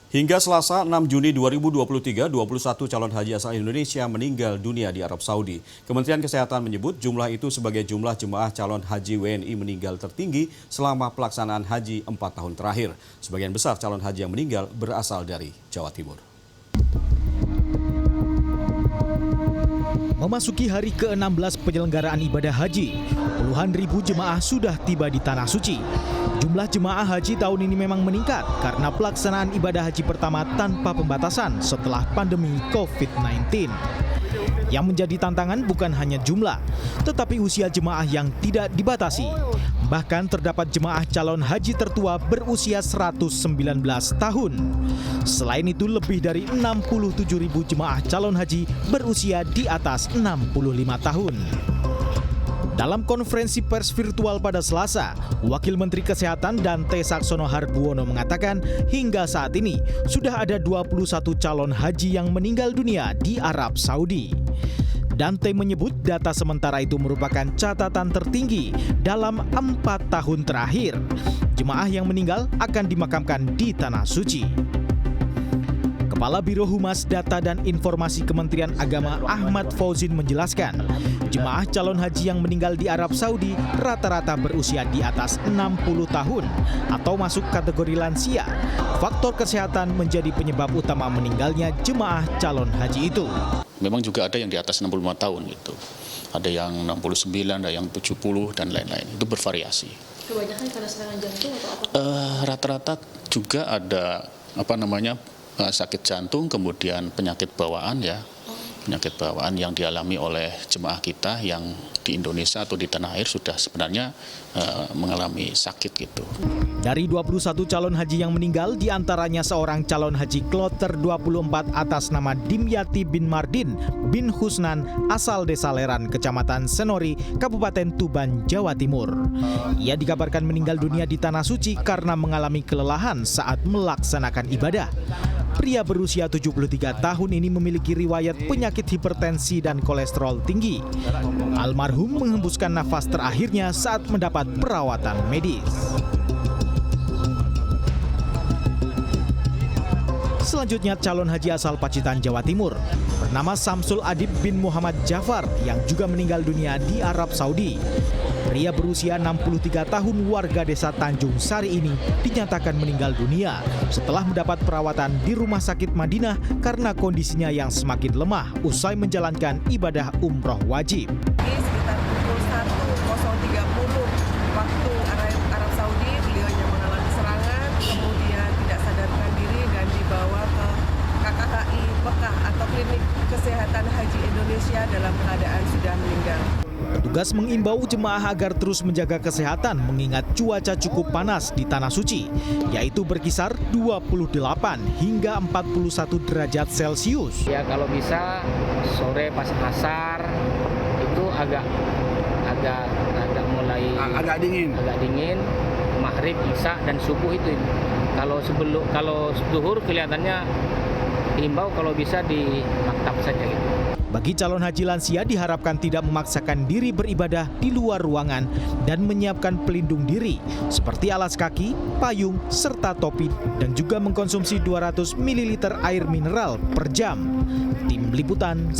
Hingga Selasa 6 Juni 2023, 21 calon haji asal Indonesia meninggal dunia di Arab Saudi. Kementerian Kesehatan menyebut jumlah itu sebagai jumlah jemaah calon haji WNI meninggal tertinggi selama pelaksanaan haji 4 tahun terakhir. Sebagian besar calon haji yang meninggal berasal dari Jawa Timur. Memasuki hari ke-16 penyelenggaraan ibadah haji, puluhan ribu jemaah sudah tiba di Tanah Suci. Jumlah jemaah haji tahun ini memang meningkat karena pelaksanaan ibadah haji pertama tanpa pembatasan setelah pandemi COVID-19. Yang menjadi tantangan bukan hanya jumlah, tetapi usia jemaah yang tidak dibatasi. Bahkan terdapat jemaah calon haji tertua berusia 119 tahun. Selain itu lebih dari 67.000 jemaah calon haji berusia di atas 65 tahun. Dalam konferensi pers virtual pada Selasa, Wakil Menteri Kesehatan Dante Saxono Hardbuono mengatakan hingga saat ini sudah ada 21 calon haji yang meninggal dunia di Arab Saudi. Dante menyebut data sementara itu merupakan catatan tertinggi dalam 4 tahun terakhir. Jemaah yang meninggal akan dimakamkan di Tanah Suci. Kepala Biro Humas Data dan Informasi Kementerian Agama Ahmad Fauzin menjelaskan, jemaah calon haji yang meninggal di Arab Saudi rata-rata berusia di atas 60 tahun atau masuk kategori lansia. Faktor kesehatan menjadi penyebab utama meninggalnya jemaah calon haji itu. Memang juga ada yang di atas 65 tahun gitu. Ada yang 69, ada yang 70 dan lain-lain. Itu bervariasi. Kebanyakan karena serangan jantung atau apa? Rata-rata juga ada sakit jantung, kemudian penyakit bawaan ya. Penyakit bawaan yang dialami oleh jemaah kita yang di Indonesia atau di tanah air sudah sebenarnya mengalami sakit gitu. Dari 21 calon haji yang meninggal, diantaranya seorang calon haji kloter 24 atas nama Dimyati bin Mardin bin Husnan asal Desa Leran, Kecamatan Senori, Kabupaten Tuban, Jawa Timur. Ia dikabarkan meninggal dunia di Tanah Suci karena mengalami kelelahan saat melaksanakan ibadah. Pria berusia 73 tahun ini memiliki riwayat penyakit hipertensi dan kolesterol tinggi. Almarhum menghembuskan nafas terakhirnya saat mendapat perawatan medis. Selanjutnya calon haji asal Pacitan, Jawa Timur, bernama Samsul Adib bin Muhammad Jafar yang juga meninggal dunia di Arab Saudi. Pria berusia 63 tahun warga desa Tanjung Sari ini dinyatakan meninggal dunia setelah mendapat perawatan di Rumah Sakit Madinah karena kondisinya yang semakin lemah usai menjalankan ibadah umroh wajib. Sekitar pukul 1.30 waktu Arab Saudi, beliaunya mengalami serangan, kemudian tidak sadarkan diri dan dibawa ke KKHI Mekah atau Klinik Kesehatan Haji Indonesia dalam keadaan sudah meninggal. Petugas mengimbau jemaah agar terus menjaga kesehatan mengingat cuaca cukup panas di Tanah Suci, yaitu berkisar 28 hingga 41 derajat Celcius. Ya kalau bisa sore pas asar itu agak dingin, maghrib, isya dan subuh itu. Kalau zuhur kelihatannya diimbau kalau bisa di maktab saja gitu. Bagi calon haji lansia diharapkan tidak memaksakan diri beribadah di luar ruangan dan menyiapkan pelindung diri seperti alas kaki, payung, serta topi dan juga mengkonsumsi 200 ml air mineral per jam. Tim Liputan